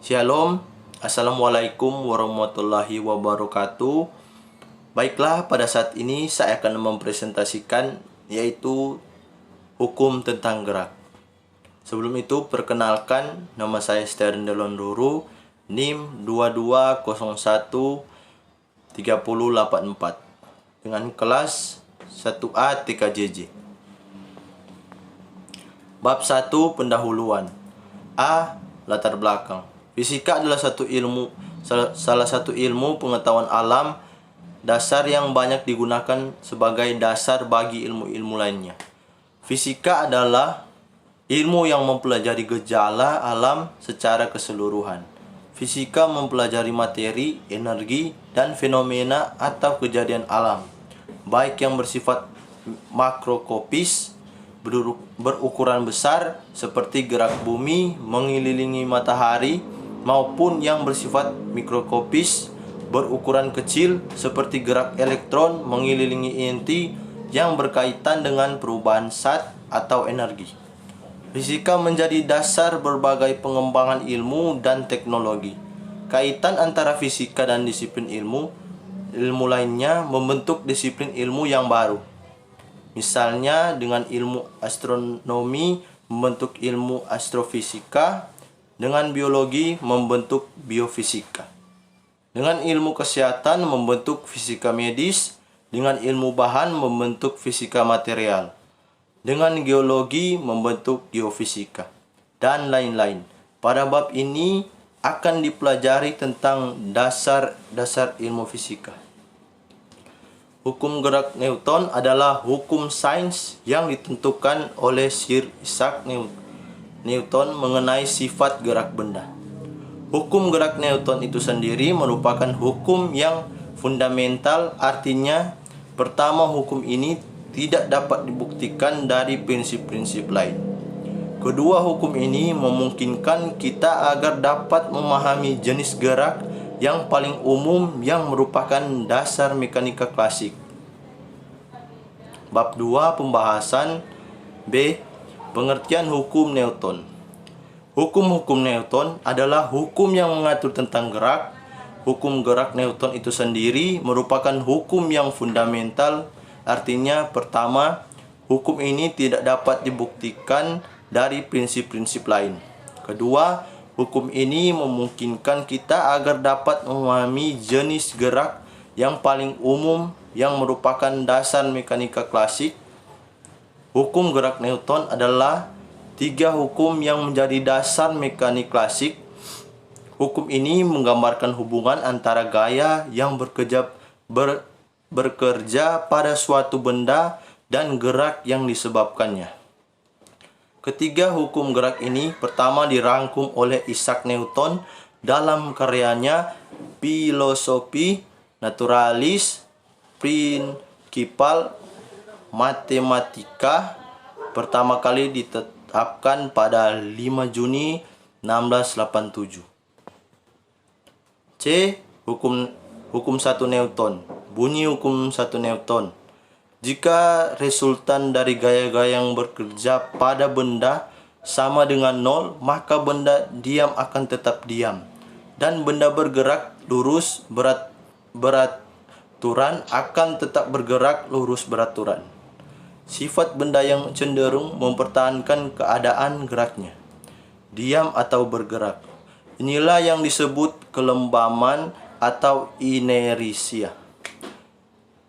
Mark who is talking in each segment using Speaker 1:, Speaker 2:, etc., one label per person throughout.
Speaker 1: Shalom, Assalamualaikum warahmatullahi wabarakatuh. Baiklah, pada saat ini saya akan mempresentasikan yaitu hukum tentang gerak. Sebelum itu, perkenalkan, nama saya Steren Delonduru, NIM 22013084 dengan kelas 1A TKJJ. Bab 1, pendahuluan. A. Latar belakang. Fisika adalah salah satu ilmu pengetahuan alam dasar yang banyak digunakan sebagai dasar bagi ilmu-ilmu lainnya. Fisika adalah ilmu yang mempelajari gejala alam secara keseluruhan. Fisika mempelajari materi, energi, dan fenomena atau kejadian alam, baik yang bersifat makroskopis, berukuran besar seperti gerak bumi mengelilingi matahari, maupun yang bersifat mikroskopis berukuran kecil seperti gerak elektron mengelilingi inti yang berkaitan dengan perubahan zat atau energi. Fisika menjadi dasar berbagai pengembangan ilmu dan teknologi. Kaitan antara fisika dan disiplin ilmu lainnya membentuk disiplin ilmu yang baru. Misalnya dengan ilmu astronomi membentuk ilmu astrofisika, dengan biologi membentuk biofisika. Dengan ilmu kesehatan membentuk fisika medis, dengan ilmu bahan membentuk fisika material. Dengan geologi membentuk geofisika, dan lain-lain. Pada bab ini akan dipelajari tentang dasar-dasar ilmu fisika. Hukum gerak Newton adalah hukum sains yang ditentukan oleh Sir Isaac Newton mengenai sifat gerak benda. Hukum gerak Newton itu sendiri merupakan hukum yang fundamental, artinya pertama hukum ini tidak dapat dibuktikan dari prinsip-prinsip lain. Kedua, hukum ini memungkinkan kita agar dapat memahami jenis gerak yang paling umum yang merupakan dasar mekanika klasik. Bab 2, pembahasan. B. Pengertian hukum Newton. Hukum-hukum Newton adalah hukum yang mengatur tentang gerak. Hukum gerak Newton itu sendiri merupakan hukum yang fundamental, artinya pertama, hukum ini tidak dapat dibuktikan dari prinsip-prinsip lain. Kedua, hukum ini memungkinkan kita agar dapat memahami jenis gerak yang paling umum yang merupakan dasar mekanika klasik. Hukum gerak Newton adalah tiga hukum yang menjadi dasar mekanik klasik. Hukum ini menggambarkan hubungan antara gaya yang bekerja pada suatu benda dan gerak yang disebabkannya. Ketiga hukum gerak ini pertama dirangkum oleh Isaac Newton dalam karyanya Philosophiae Naturalis Principia Mathematica, pertama kali ditetapkan pada 5 Juni 1687. C. Hukum 1 Newton. Bunyi hukum 1 Newton. Jika resultan dari gaya-gaya yang bekerja pada benda sama dengan 0, maka benda diam akan tetap diam, dan benda bergerak lurus beraturan akan tetap bergerak lurus beraturan. Sifat benda yang cenderung mempertahankan keadaan geraknya, diam atau bergerak. Inilah yang disebut kelembaman atau inersia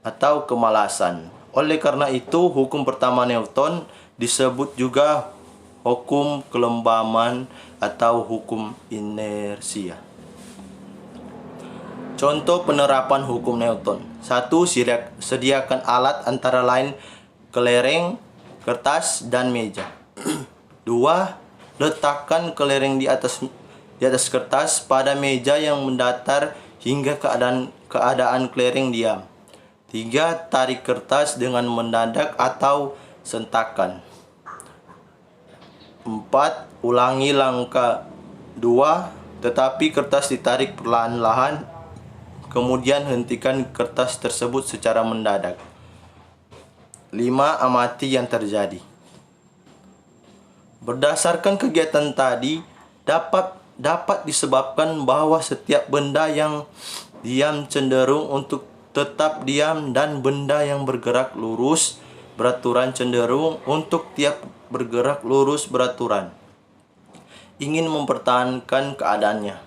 Speaker 1: atau kemalasan. Oleh karena itu, hukum pertama Newton disebut juga hukum kelembaman atau hukum inersia. Contoh penerapan hukum Newton. 1. Sediakan alat antara lain kelereng, kertas, dan meja. 2. Letakkan kelereng di atas kertas pada meja yang mendatar hingga keadaan kelereng diam. 3. Tarik kertas dengan mendadak atau sentakan. 4. Ulangi langkah 2, tetapi kertas ditarik perlahan-lahan, kemudian hentikan kertas tersebut secara mendadak. 5. Amati yang terjadi. Berdasarkan kegiatan tadi, dapat dapat disebabkan bahwa setiap benda yang diam cenderung untuk tetap diam dan benda yang bergerak lurus beraturan cenderung untuk tiap bergerak lurus beraturan, ingin mempertahankan keadaannya.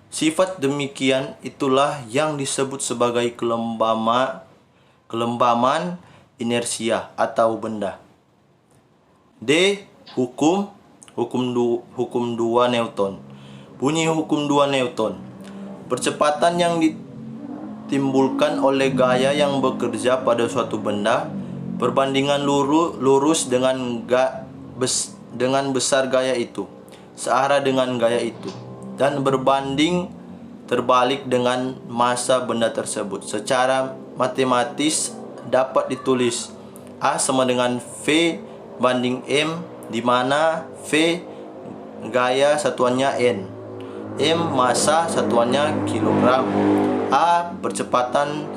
Speaker 1: Sifat demikian itulah yang disebut sebagai kelembaman inersia atau benda. D. Hukum 2 Newton. Bunyi hukum 2 Newton. Percepatan yang ditimbulkan oleh gaya yang bekerja pada suatu benda perbandingan lurus dengan besar gaya itu, searah dengan gaya itu, dan berbanding terbalik dengan massa benda tersebut. Secara matematis dapat ditulis A sama dengan V banding M, di mana V gaya satuannya N, M massa satuannya kilogram, A percepatan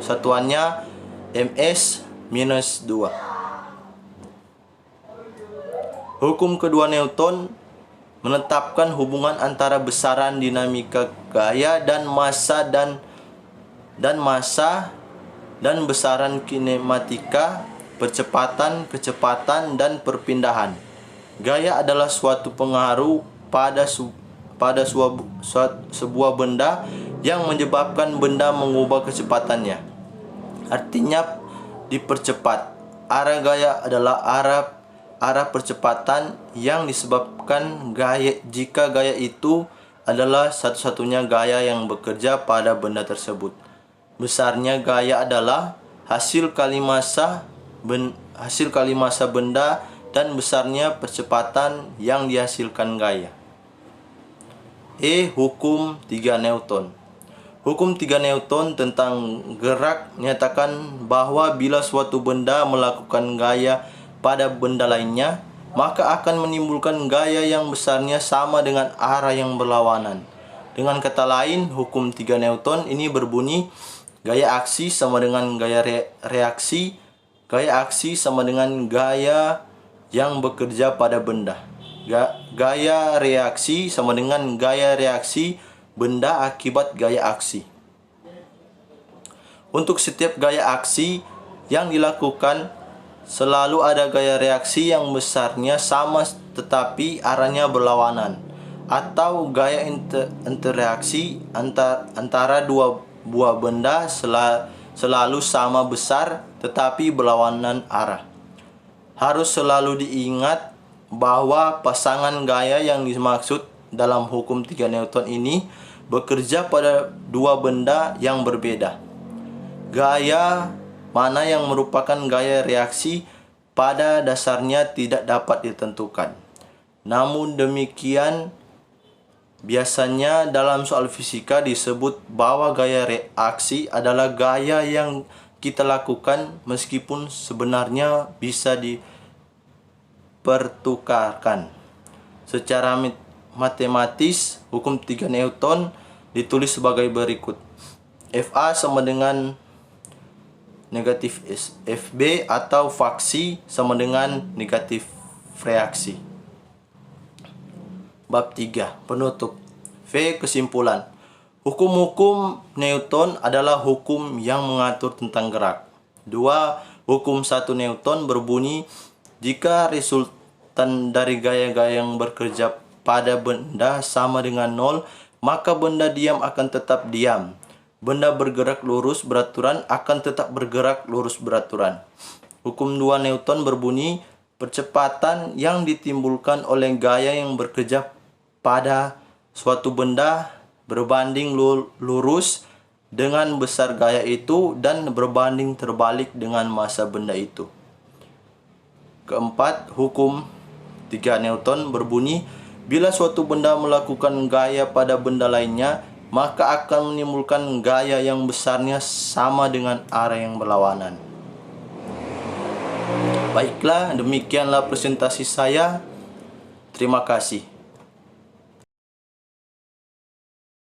Speaker 1: satuannya ms minus 2. Hukum kedua Newton menetapkan hubungan antara besaran dinamika gaya dan massa dan besaran kinematika, percepatan, kecepatan, dan perpindahan. Gaya adalah suatu pengaruh pada sebuah benda yang menyebabkan benda mengubah kecepatannya. Artinya dipercepat. Arah gaya adalah arah percepatan yang disebabkan gaya jika gaya itu adalah satu-satunya gaya yang bekerja pada benda tersebut. Besarnya gaya adalah hasil kali massa benda dan besarnya percepatan yang dihasilkan gaya. E. Hukum 3 Newton. Hukum 3 Newton tentang gerak nyatakan bahwa bila suatu benda melakukan gaya pada benda lainnya, maka akan menimbulkan gaya yang besarnya sama dengan arah yang berlawanan. Dengan kata lain, hukum 3 Newton ini berbunyi gaya aksi sama dengan gaya reaksi. Gaya aksi sama dengan gaya yang bekerja pada benda. Gaya reaksi sama dengan gaya reaksi benda akibat gaya aksi. Untuk setiap gaya aksi yang dilakukan, selalu ada gaya reaksi yang besarnya sama tetapi arahnya berlawanan, atau gaya interaksi antara dua buah benda selalu sama besar tetapi berlawanan arah. Harus selalu diingat bahwa pasangan gaya yang dimaksud dalam hukum 3 Newton ini bekerja pada dua benda yang berbeda. Gaya mana yang merupakan gaya reaksi pada dasarnya tidak dapat ditentukan. Namun demikian, biasanya dalam soal fisika disebut bahwa gaya reaksi adalah gaya yang kita lakukan meskipun sebenarnya bisa dipertukarkan. Secara matematis, hukum 3 Newton ditulis sebagai berikut. Fa sama dengan negatif Fb atau faksi sama dengan negatif reaksi. Bab 3. Penutup. V. Kesimpulan. Hukum-hukum Newton adalah hukum yang mengatur tentang gerak. 2. Hukum 1 Newton berbunyi, jika resultan dari gaya-gaya yang bekerja pada benda sama dengan 0, maka benda diam akan tetap diam. Benda bergerak lurus beraturan akan tetap bergerak lurus beraturan. Hukum 2 Newton berbunyi, percepatan yang ditimbulkan oleh gaya yang bekerja pada suatu benda berbanding lurus dengan besar gaya itu dan berbanding terbalik dengan massa benda itu. Keempat, hukum 3 Newton berbunyi, bila suatu benda melakukan gaya pada benda lainnya, maka akan menimbulkan gaya yang besarnya sama dengan arah yang berlawanan. Baiklah, demikianlah presentasi saya. Terima kasih.